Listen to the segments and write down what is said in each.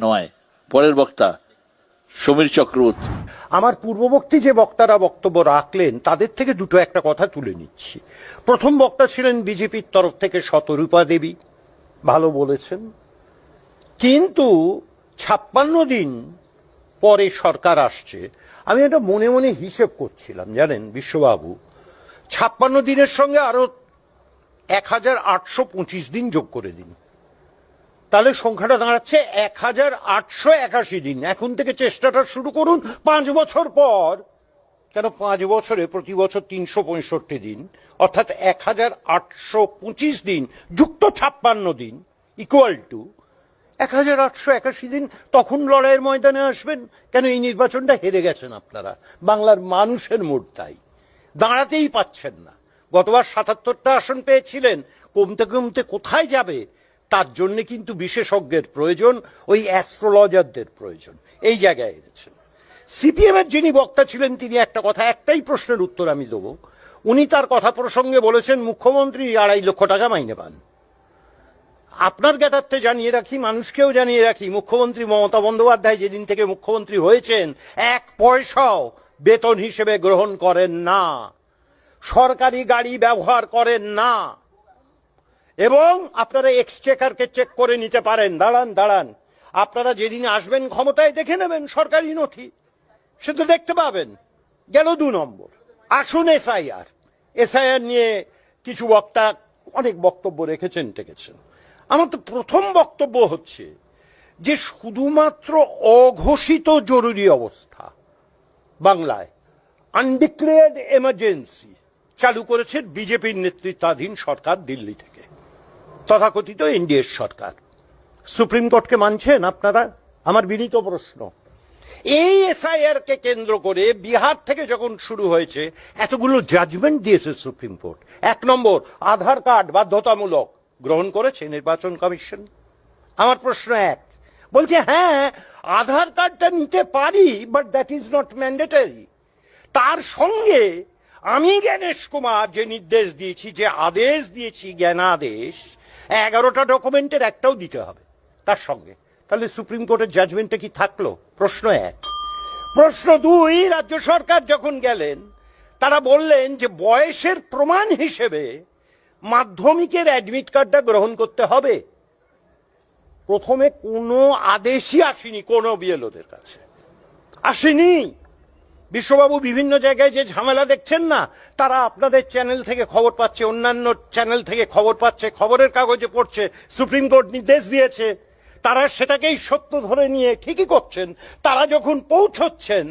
নয়। পরের বক্তা সমীর চক্রবর্তী। আমার পূর্ববর্তী যে বক্তারা বক্তব্য রাখলেন তাদের থেকে দুটো একটা কথা তুলে নিচ্ছি। প্রথম বক্তা ছিলেন বিজেপির তরফ থেকে শতরূপা দেবী, ভালো বলেছেন, কিন্তু 56 দিন পরে সরকার আসছে। আমি এটা মনে মনে হিসেব করছিলাম, জানেন বিশ্ববাবু, 56 দিনের সঙ্গে আরো 1825 দিন যোগ করে দিন, তাহলে সংখ্যাটা দাঁড়াচ্ছে 1881 দিন। এখন থেকে চেষ্টাটা শুরু করুন 5 বছর পর, কেন 5 বছরে প্রতি বছর 365 দিন, অর্থাৎ 1825 দিন যুক্ত 56 দিন ইকুয়াল টু 1881 দিন। তখন লড়াইয়ের ময়দানে আসবেন। কেন এই নির্বাচনটা হেরে গেছেন আপনারা, বাংলার মানুষের মোট তাই, দাঁড়াতেই পাচ্ছেন না। গতবার 77টা আসন পেয়েছিলেন, কমতে কমতে কোথায় যাবে? তার জন্য কিন্তু বিশেষজ্ঞের প্রয়োজন, ওই অ্যাস্ট্রোলজারদের প্রয়োজন। এই জায়গায় এনেছেন। সিপিএম এর যিনি বক্তা ছিলেন তিনি একটা কথা, একটাই প্রশ্নের উত্তর আমি দেবো। উনি তার কথা প্রসঙ্গে বলেছেন মুখ্যমন্ত্রী 2.5 লক্ষ টাকা মাইনে পান। আপনার জ্ঞাতার্থে জানিয়ে রাখি, মানুষকেও জানিয়ে রাখি, মুখ্যমন্ত্রী মমতা বন্দ্যোপাধ্যায় যেদিন থেকে মুখ্যমন্ত্রী হয়েছেন 1 পয়সাও বেতন হিসেবে গ্রহণ করেন না, সরকারি গাড়ি ব্যবহার করেন না। এবং আপনারা এক্সচেকারকে চেক করে নিতে পারেন। দাঁড়ান, আপনারা যেদিন আসবেন ক্ষমতায় দেখে নেবেন সরকারি নথি, সে তো দেখতে পাবেন। গেল 2 নম্বর। আসুন এসআইআর নিয়ে কিছু বক্তা অনেক বক্তব্য রেখেছেন টেকেছেন। আমার তো প্রথম বক্তব্য হচ্ছে যে শুধুমাত্র অঘোষিত জরুরি অবস্থা বাংলায়, আনডিক্লেয়ার্ড এমার্জেন্সি চালু করেছে বিজেপির নেতৃত্বাধীন সরকার দিল্লি থেকে, তথাকথিত এনডিএ সরকার। সুপ্রিম কোর্টকে মানছেন আপনারা? আমার বিনীত প্রশ্ন। এই এসআইআর কে কেন্দ্র করে বিহার থেকে যখন শুরু হয়েছে এতগুলো জাজমেন্ট দিয়েছে সুপ্রিম কোর্ট। 1 নম্বর, আধার কার্ড বাধ্যতামূলক, গ্রহণ করেছে নির্বাচন কমিশন। আমার প্রশ্ন 1, বলছে হ্যাঁ আধার কার্ডটা নিতে পারি, but that is not mandatory. তার সঙ্গে আমি জ্ঞানেশ কুমার যে নির্দেশ দিয়েছি, যে আদেশ দিয়েছি, জ্ঞানাদেশ, 11টা ডকুমেন্টের একটাও দিতে হবে তার সঙ্গে। তাহলে সুপ্রিম কোর্টের জাজমেন্টে কি থাকলো? প্রশ্ন 1। প্রশ্ন 2, রাজ্য সরকার যখন গেলেন তারা বললেন যে বয়সের প্রমাণ হিসেবে মাধ্যমিকের অ্যাডমিট কার্ডটা গ্রহণ করতে হবে। প্রথমে কোনো আদেশই আসেনি, কোনো বিএলওদের কাছে আসেনি। বিশ্ববাবু বিভিন্ন জায়গায় যে ঝামেলা দেখছেন না, তারা আপনাদের চ্যানেল থেকে খবর পাচ্ছে, অন্যান্য চ্যানেল থেকে খবর পাচ্ছে, খবরের কাগজে পড়ছে, সুপ্রিম কোর্ট নির্দেশ দিয়েছে, তারা সেটাকেই সত্য ধরে নিয়ে ঠিকই করছেন। তারা যখন পৌঁছচ্ছেন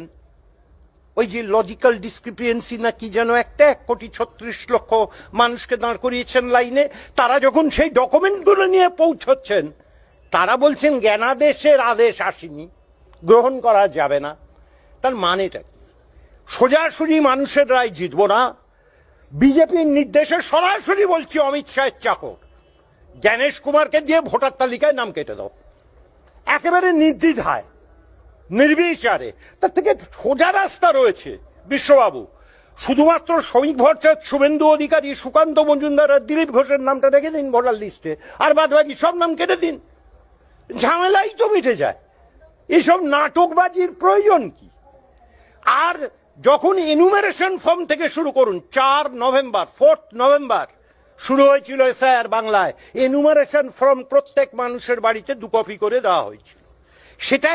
ওই যে লজিক্যাল ডিসক্রিপিয়েন্সি না কি যেন একটা, 1,36,00,000 মানুষকে দাঁড় করিয়েছেন লাইনে, তারা যখন সেই ডকুমেন্টগুলো নিয়ে পৌঁছচ্ছেন তারা বলছেন জ্ঞানাদেশের আদেশ আসেনি, গ্রহণ করা যাবে না। তার মানেটা কি? সোজাসুজি মানুষের রায় জিতবো না, বিজেপির নির্দেশে সরাসরি বলছি অমিত শাহের চাকর জ্ঞানেশ কুমারকে দিয়ে ভোটার তালিকায় নাম কেটে দাও, একেবারে নির্দ্বিধায় নির্বিচারে। তার থেকে সোজা রাস্তা রয়েছে বিশ্ববাবু, শুধুমাত্র শ্রমিক ভট্টাচার্য, শুভেন্দু অধিকারী, সুকান্ত মজুমদার আর দিলীপ ঘোষের নামটা রেখে দিন ভোটার লিস্টে, আর বাদ বাকি সব নাম কেটে দিন, ঝামেলাই তো মিটে যায়। এইসব নাটকবাজির প্রয়োজন কি? আর যখন এনুমারেশন ফর্ম থেকে শুরু করুন, 4 নভেম্বর 4 নভেম্বর শুরু হয়েছিল এসআইআর বাংলায়, এনুমারেশন ফর্ম প্রত্যেক মানুষের বাড়িতে 2 কপি করে দেওয়া হয়েছিল। সেটা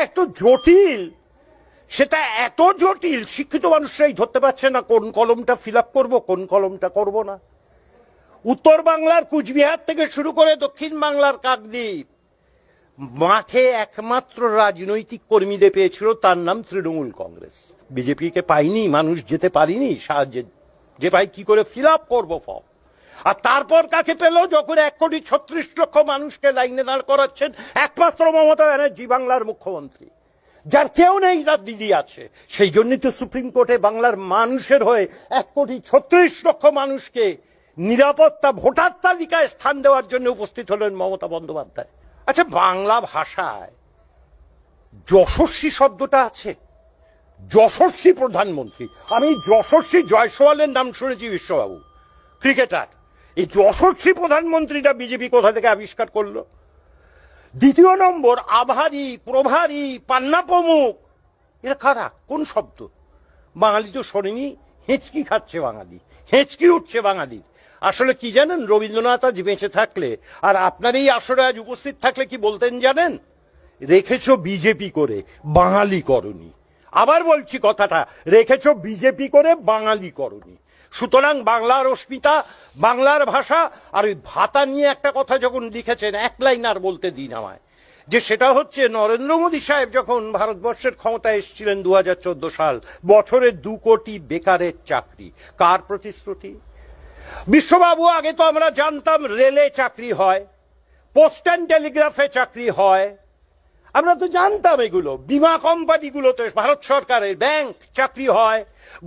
এত জটিল, শিক্ষিত মানুষরাই ধরতে পারছে না কোন কলমটা ফিল আপ করবো, কোন কলমটা করব না। উত্তর বাংলার কুচবিহার থেকে শুরু করে দক্ষিণ বাংলার কাকদ্বীপ, মাঠে একমাত্র রাজনৈতিক কর্মীদের পেয়েছিল, তার নাম তৃণমূল কংগ্রেস। বিজেপিকে পাইনি, মানুষ যেতে পারিনি সাহায্যে, যে ভাই কি করে ফিল আপ করবো ফর্ম। আর তারপর কাকে পেল? যখন 1,36,00,000 মানুষকে লাইনে দাঁড় করাচ্ছেন একমাত্র মমতা ব্যানার্জি, বাংলার মুখ্যমন্ত্রী, যার কেউ নেই, তার দিদি আছে। সেই জন্যই তো সুপ্রিম কোর্টে বাংলার মানুষের হয়ে 1,36,00,000 মানুষকে নিরাপত্তা ভোটার তালিকায় স্থান দেওয়ার জন্য উপস্থিত হলেন মমতা বন্দ্যোপাধ্যায়। আচ্ছা, বাংলা ভাষায় যশস্বী শব্দটা আছে, যশস্বী প্রধানমন্ত্রী। আমি যশস্বী জয়সওয়ালের নাম শুনেছি বিশ্ববাবু, ক্রিকেটার। এই যশস্বী প্রধানমন্ত্রীটা বিজেপি কোথা থেকে আবিষ্কার করলো? দ্বিতীয় নম্বর আভারি, প্রভারী, পান্না প্রমুখ, এরা কারা, কোন শব্দ? বাঙালি তো শোনেনি, হেঁচকি খাচ্ছে বাঙালি, হেঁচকি উঠছে বাঙালির। আসলে কি জানেন, রবীন্দ্রনাথ আজ বেঁচে থাকলে আর আপনার এই আসরে আজ উপস্থিত থাকলে কি বলতেন জানেন? রেখেছো বিজেপি করে, বাঙালি করনি। আবার বলছি কথাটা, রেখেছো বিজেপি করে, বাঙালি করনি। সুতরাং বাংলার অস্মিতা, বাংলার ভাষা আর ওই ভাতা নিয়ে একটা কথা যখন লিখেছেন, এক লাইন আর বলতে দিন আমায়, যে সেটা হচ্ছে নরেন্দ্র মোদী সাহেব যখন ভারতবর্ষের ক্ষমতায় এসেছিলেন 2014 সাল, বছরে 2 কোটি বেকারের চাকরি। কার প্রতিশ্রুতি? বিশ্ববাবু, আগে তো আমরা জানতাম রেলে চাকরি হয়, পোস্ট অ্যান্ড টেলিগ্রাফে চাকরি হয়, আমরা তো জানতাম এগুলো। বিমা কোম্পানিগুলোতে ভারত সরকারের ব্যাংক চাকরি হয়।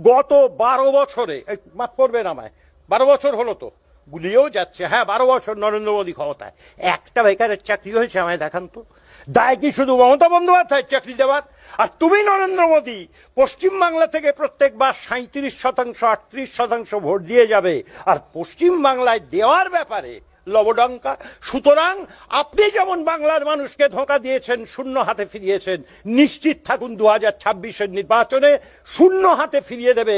গত 12 বছরে, মাফ করবেন আমায়, 12 বছর হলো তো, গুলিয়েও যাচ্ছে, হ্যাঁ 12 বছর নরেন্দ্র মোদী ক্ষমতায়, একটা বেকারের চাকরি হয়েছে আমায় দেখান তো। দায় কি শুধু মমতা বন্দ্যোপাধ্যায়ের চাকরি দেওয়ার? আর তুমি নরেন্দ্র মোদী পশ্চিমবাংলা থেকে প্রত্যেকবার 37%, 38% ভোট দিয়ে যাবে, আর পশ্চিমবাংলায় দেওয়ার ব্যাপারে লবডঙ্কা। সুতরাং আপনি যেমন বাংলার মানুষকে ধোঁকা দিয়েছেন, শূন্য হাতে ফিরিয়েছেন, নিশ্চিত থাকুন 2026-এর নির্বাচনে শূন্য হাতে ফিরিয়ে দেবে।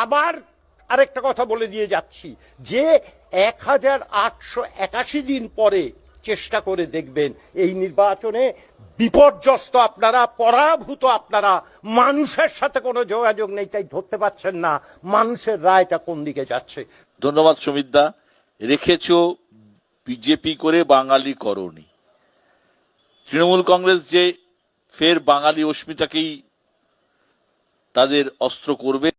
আবার আরেকটা কথা বলে দিয়ে যাচ্ছি, যে 1881 দিন পরে চেষ্টা করে দেখবেন এই নির্বাচনে বিপর্যস্ত আপনারা, পরাভূত আপনারা, মানুষের সাথে কোনো যোগাযোগ নেই, তাই ধরতে পারছেন না মানুষের রায়টা কোন দিকে যাচ্ছে। ধন্যবাদ সুমিতদা। রেখেছো বিজেপি করে, বাঙালি করনি। তৃণমূল কংগ্রেস যে ফের বাঙালি অস্মিতাকেই তাদের অস্ত্র করবে।